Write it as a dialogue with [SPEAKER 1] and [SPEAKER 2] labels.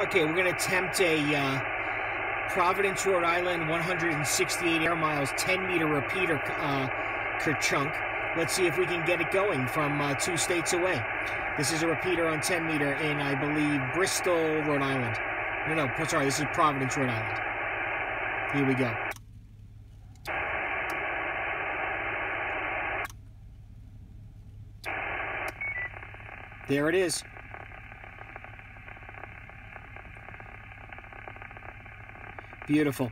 [SPEAKER 1] Okay, we're going to attempt a Providence, Rhode Island, 168 air miles, 10-meter repeater chunk. Let's see if we can get it going from 2 states away. This is a repeater on 10-meter in, I believe, Bristol, Rhode Island. No, sorry, this is Providence, Rhode Island. Here we go. There it is. Beautiful.